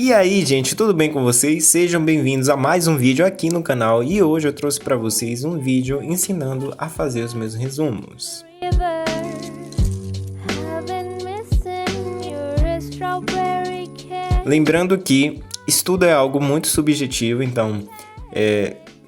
E aí, gente, tudo bem com vocês? Sejam bem-vindos a mais um vídeo aqui no canal e hoje eu trouxe para vocês um vídeo ensinando a fazer os meus resumos. Lembrando que estudo é algo muito subjetivo, então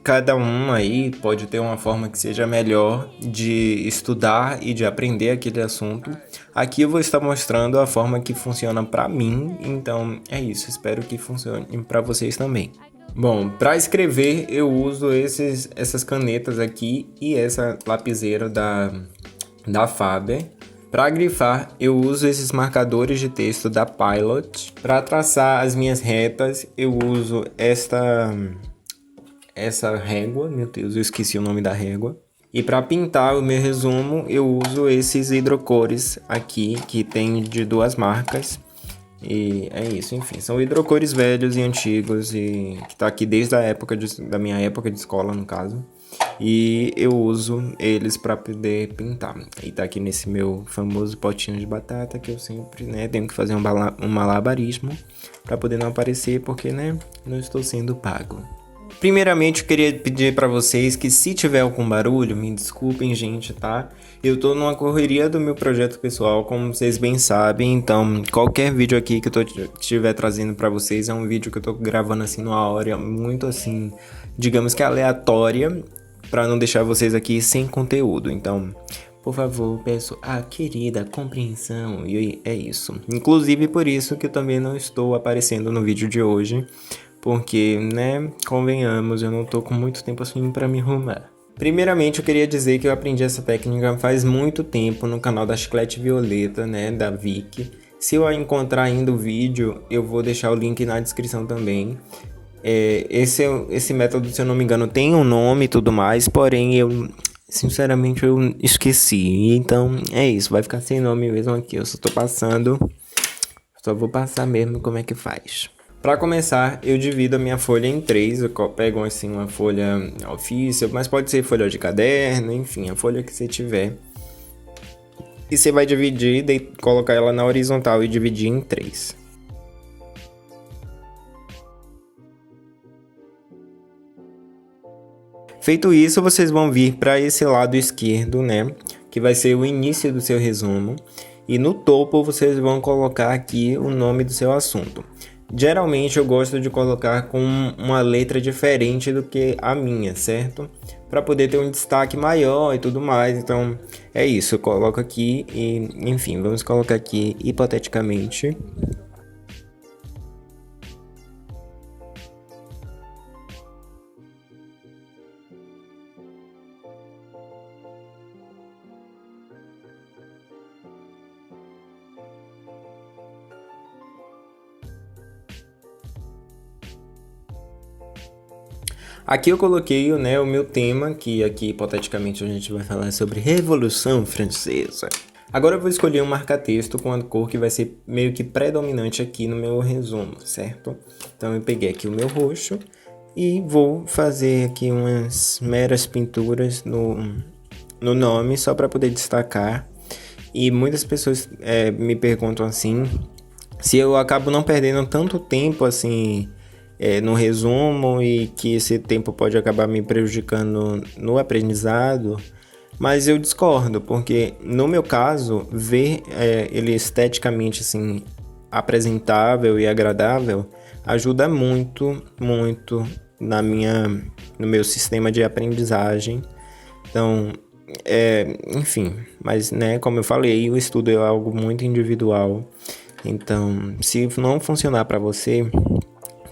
cada um aí pode ter uma forma que seja melhor de estudar e de aprender aquele assunto. Aqui eu vou estar mostrando a forma que funciona para mim, então é isso, espero que funcione para vocês também. Bom, para escrever eu uso essas canetas aqui e essa lapiseira da Faber. Para grifar, eu uso esses marcadores de texto da Pilot. Para traçar as minhas retas, eu uso essa régua. Meu Deus, eu esqueci o nome da régua. E para pintar o meu resumo, eu uso esses hidrocores aqui, que tem de duas marcas. E é isso, enfim, são hidrocores velhos e antigos e que tá aqui desde a época da minha época de escola, no caso. E eu uso eles para poder pintar. E tá aqui nesse meu famoso potinho de batata que eu sempre, tenho que fazer um malabarismo para poder não aparecer porque, não estou sendo pago. Primeiramente, eu queria pedir para vocês que se tiver algum barulho, me desculpem, gente, tá? Eu tô numa correria do meu projeto pessoal, como vocês bem sabem, então qualquer vídeo aqui que eu estiver trazendo para vocês é um vídeo que eu tô gravando assim numa hora muito assim, digamos que aleatória, para não deixar vocês aqui sem conteúdo. Então, por favor, peço a querida compreensão e é isso. Inclusive por isso que eu também não estou aparecendo no vídeo de hoje. Porque, convenhamos, eu não tô com muito tempo assim pra me arrumar. Primeiramente, eu queria dizer que eu aprendi essa técnica faz muito tempo no canal da Chiclete Violeta, da Vicky. Se eu encontrar ainda o vídeo, eu vou deixar o link na descrição também. Esse método, se eu não me engano, tem um nome e tudo mais, porém sinceramente, eu esqueci. Então, é isso, vai ficar sem nome mesmo aqui. Eu só vou passar mesmo como é que faz. Para começar, eu divido a minha folha em 3, eu pego assim uma folha ofício, mas pode ser folha de caderno, enfim, a folha que você tiver. E você vai dividir, colocar ela na horizontal e dividir em 3. Feito isso, vocês vão vir para esse lado esquerdo, que vai ser o início do seu resumo. E no topo vocês vão colocar aqui o nome do seu assunto. Geralmente eu gosto de colocar com uma letra diferente do que a minha, certo? Para poder ter um destaque maior e tudo mais. Então é isso, eu coloco aqui e, enfim, vamos colocar aqui hipoteticamente. Aqui eu coloquei, o meu tema, que aqui hipoteticamente a gente vai falar sobre Revolução Francesa. Agora eu vou escolher um marca-texto com a cor que vai ser meio que predominante aqui no meu resumo, certo? Então eu peguei aqui o meu roxo e vou fazer aqui umas meras pinturas no nome, só para poder destacar. E muitas pessoas me perguntam assim, se eu acabo não perdendo tanto tempo assim no resumo e que esse tempo pode acabar me prejudicando no aprendizado, mas eu discordo, porque no meu caso, ver ele esteticamente assim, apresentável e agradável ajuda muito, muito no meu sistema de aprendizagem. Então, enfim, mas como eu falei, o estudo é algo muito individual. Então, se não funcionar para você,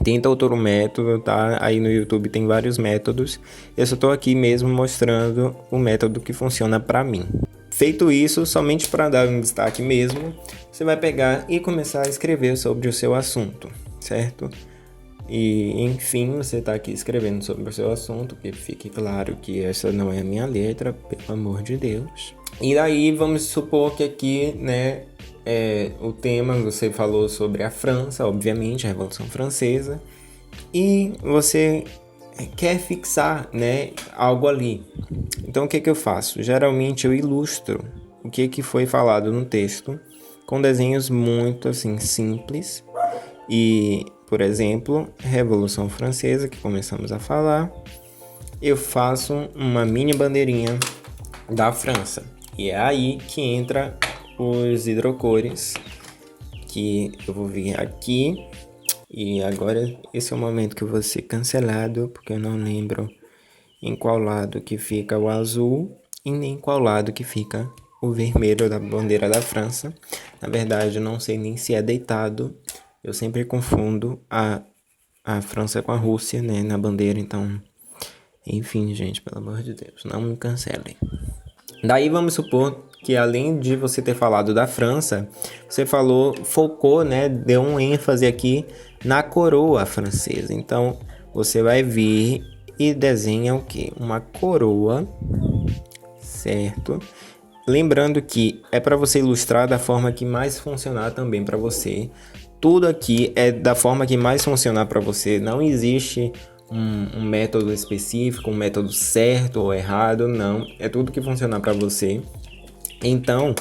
tenta outro método, tá? Aí no YouTube tem vários métodos. Eu só tô aqui mesmo mostrando o método que funciona para mim. Feito isso, somente para dar um destaque mesmo, você vai pegar e começar a escrever sobre o seu assunto, certo? E, enfim, você tá aqui escrevendo sobre o seu assunto, que fique claro que essa não é a minha letra, pelo amor de Deus. E daí, vamos supor que aqui, o tema, você falou sobre a França, obviamente, a Revolução Francesa, e você quer fixar, algo ali. Então, o que eu faço? Geralmente, eu ilustro o que foi falado no texto com desenhos muito, assim, simples. E por exemplo, Revolução Francesa, que começamos a falar, eu faço uma mini bandeirinha da França. E é aí que entra os hidrocores, que eu vou vir aqui. E agora esse é o momento que eu vou ser cancelado, porque eu não lembro em qual lado que fica o azul e nem qual lado que fica o vermelho da bandeira da França. Na verdade, eu não sei nem se é deitado. Eu sempre confundo a França com a Rússia, né, na bandeira, então... Enfim, gente, pelo amor de Deus, não me cancelem. Daí vamos supor que além de você ter falado da França, você focou, né, deu um ênfase aqui na coroa francesa. Então, você vai vir e desenha o quê? Uma coroa, certo? Lembrando que é para você ilustrar da forma que mais funcionar também para você. Tudo aqui é da forma que mais funcionar para você. Não existe um método específico, um método certo ou errado, não. É tudo que funcionar para você. Então,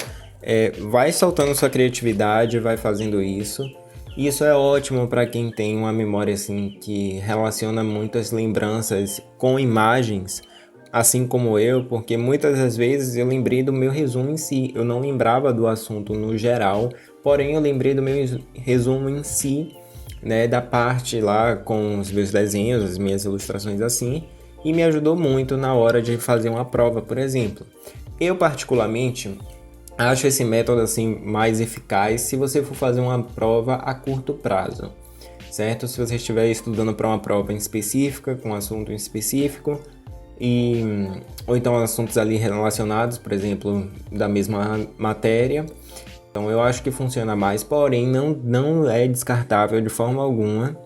vai soltando sua criatividade, vai fazendo isso. Isso é ótimo para quem tem uma memória assim que relaciona muitas lembranças com imagens, assim como eu, porque muitas das vezes eu lembrei do meu resumo em si. Eu não lembrava do assunto no geral, porém eu lembrei do meu resumo em si, né, da parte lá com os meus desenhos, as minhas ilustrações assim, e me ajudou muito na hora de fazer uma prova, por exemplo. Eu particularmente acho esse método assim mais eficaz se você for fazer uma prova a curto prazo, certo? Se você estiver estudando para uma prova em específica, com um assunto em específico, ou então assuntos ali relacionados, por exemplo, da mesma matéria. Então eu acho que funciona mais, porém não é descartável de forma alguma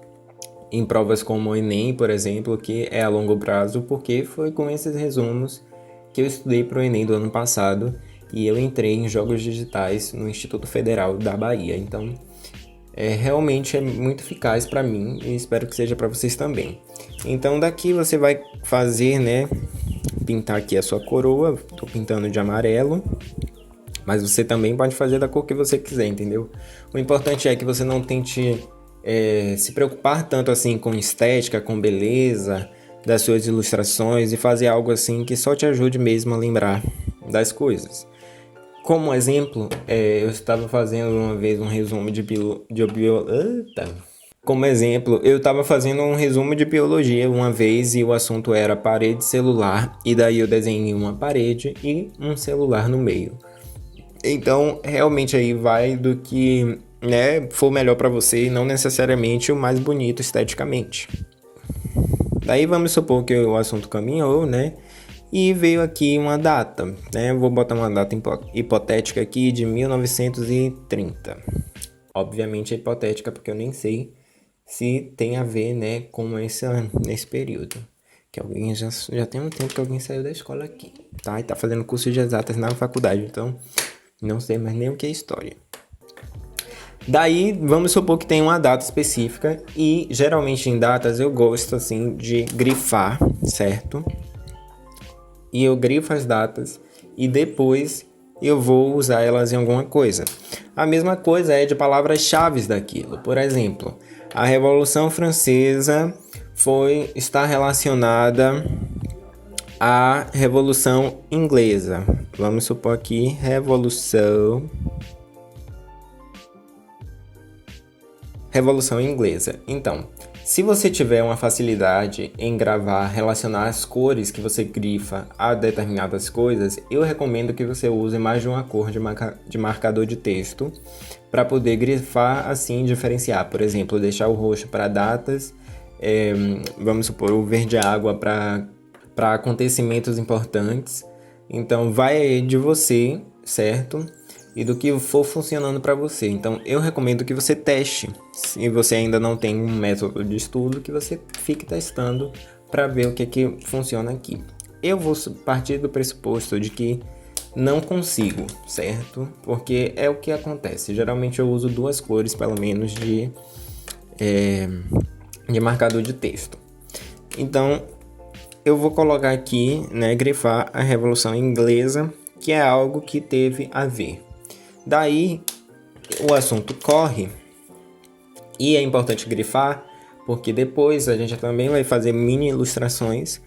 em provas como o Enem, por exemplo, que é a longo prazo, porque foi com esses resumos que eu estudei para o Enem do ano passado e eu entrei em Jogos Digitais no Instituto Federal da Bahia. Então, realmente é muito eficaz para mim e espero que seja para vocês também. Então, daqui você vai fazer, né, pintar aqui a sua coroa. Estou pintando de amarelo, mas você também pode fazer da cor que você quiser, entendeu? O importante é que você não tente se preocupar tanto assim com estética, com beleza das suas ilustrações e fazer algo assim que só te ajude mesmo a lembrar das coisas. Como exemplo, eu estava fazendo uma vez um resumo Como exemplo, eu estava fazendo um resumo de biologia uma vez e o assunto era parede celular, e daí eu desenhei uma parede e um celular no meio. Então, realmente aí vai do que, né, for melhor para você e não necessariamente o mais bonito esteticamente. Daí vamos supor que o assunto caminhou, né? E veio aqui uma data, né? Vou botar uma data hipotética aqui de 1930. Obviamente é hipotética porque eu nem sei se tem a ver, né, com nesse período. Que alguém já tem um tempo que alguém saiu da escola aqui, tá? E tá fazendo curso de exatas na faculdade, então não sei mais nem o que é história. Daí, vamos supor que tem uma data específica e geralmente em datas eu gosto assim de grifar, certo? E eu grifo as datas e depois eu vou usar elas em alguma coisa. A mesma coisa é de palavras-chave daquilo. Por exemplo, a Revolução Francesa está relacionada à Revolução Inglesa. Vamos supor aqui, Revolução Inglesa. Então, se você tiver uma facilidade em relacionar as cores que você grifa a determinadas coisas, eu recomendo que você use mais de uma cor de marcador de texto para poder grifar assim, diferenciar. Por exemplo, deixar o roxo para datas, vamos supor o verde água para acontecimentos importantes. Então, vai de você, certo? E do que for funcionando para você. Então, eu recomendo que você teste. Se você ainda não tem um método de estudo, que você fique testando para ver o que funciona aqui. Eu vou partir do pressuposto de que não consigo, certo? Porque é o que acontece. Geralmente eu uso duas cores, pelo menos, de marcador de texto. Então, eu vou colocar aqui, né, grifar a Revolução Inglesa, que é algo que teve a ver. Daí, o assunto corre E é importante grifar, porque depois a gente também vai fazer mini ilustrações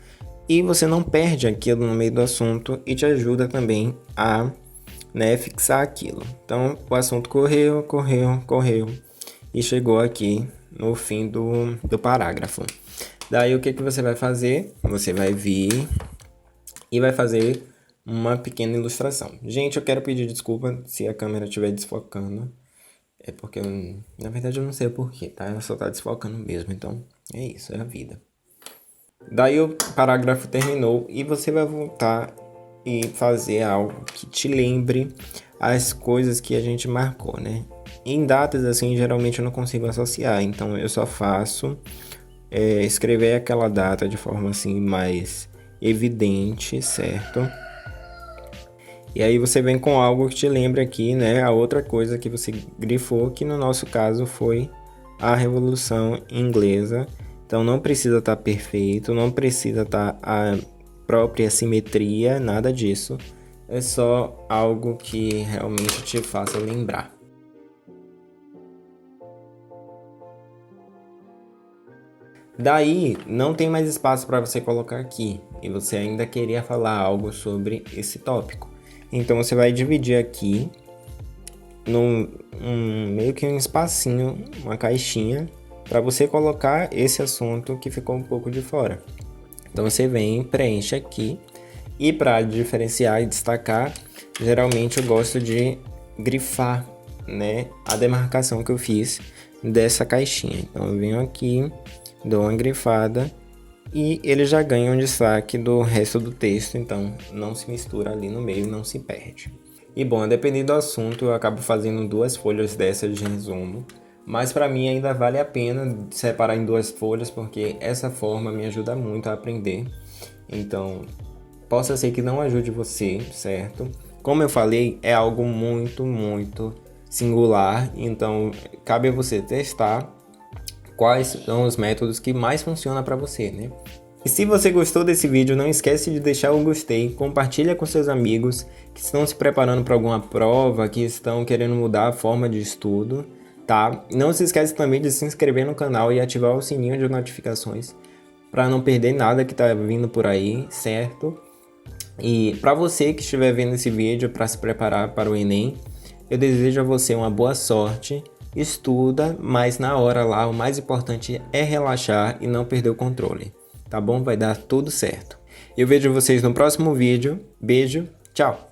e você não perde aquilo no meio do assunto e te ajuda também a, né, fixar aquilo. Então, o assunto correu e chegou aqui no fim do parágrafo. Daí, o que você vai fazer? Você vai vir e vai fazer uma pequena ilustração. Gente, eu quero pedir desculpa se a câmera estiver desfocando. É porque, na verdade, eu não sei o porquê, tá? Ela só tá desfocando mesmo, então é isso, é a vida. Daí o parágrafo terminou e você vai voltar e fazer algo que te lembre as coisas que a gente marcou, né? Em datas, assim, geralmente eu não consigo associar, então eu só faço escrever aquela data de forma, assim, mais evidente, certo? E aí você vem com algo que te lembre aqui, né? A outra coisa que você grifou, que no nosso caso foi a Revolução Inglesa. Então não precisa estar perfeito, não precisa estar a própria simetria, nada disso. É só algo que realmente te faça lembrar. Daí, não tem mais espaço para você colocar aqui. E você ainda queria falar algo sobre esse tópico. Então você vai dividir aqui meio que um espacinho, uma caixinha, para você colocar esse assunto que ficou um pouco de fora. Então você vem, preenche aqui, e para diferenciar e destacar, geralmente eu gosto de grifar, né, a demarcação que eu fiz dessa caixinha. Então eu venho aqui, dou uma grifada e ele já ganha um destaque do resto do texto, então não se mistura ali no meio, não se perde. E bom, dependendo do assunto, eu acabo fazendo 2 folhas dessas de resumo, mas para mim ainda vale a pena separar em 2 folhas, porque essa forma me ajuda muito a aprender. Então, possa ser que não ajude você, certo? Como eu falei, é algo muito singular, então cabe a você testar quais são os métodos que mais funcionam para você, né? E se você gostou desse vídeo, não esquece de deixar o gostei, compartilha com seus amigos que estão se preparando para alguma prova, que estão querendo mudar a forma de estudo, tá? Não se esquece também de se inscrever no canal e ativar o sininho de notificações para não perder nada que tá vindo por aí, certo? E para você que estiver vendo esse vídeo para se preparar para o Enem, eu desejo a você uma boa sorte. Estuda, mas na hora lá o mais importante é relaxar e não perder o controle, tá bom? Vai dar tudo certo. Eu vejo vocês no próximo vídeo. Beijo, tchau!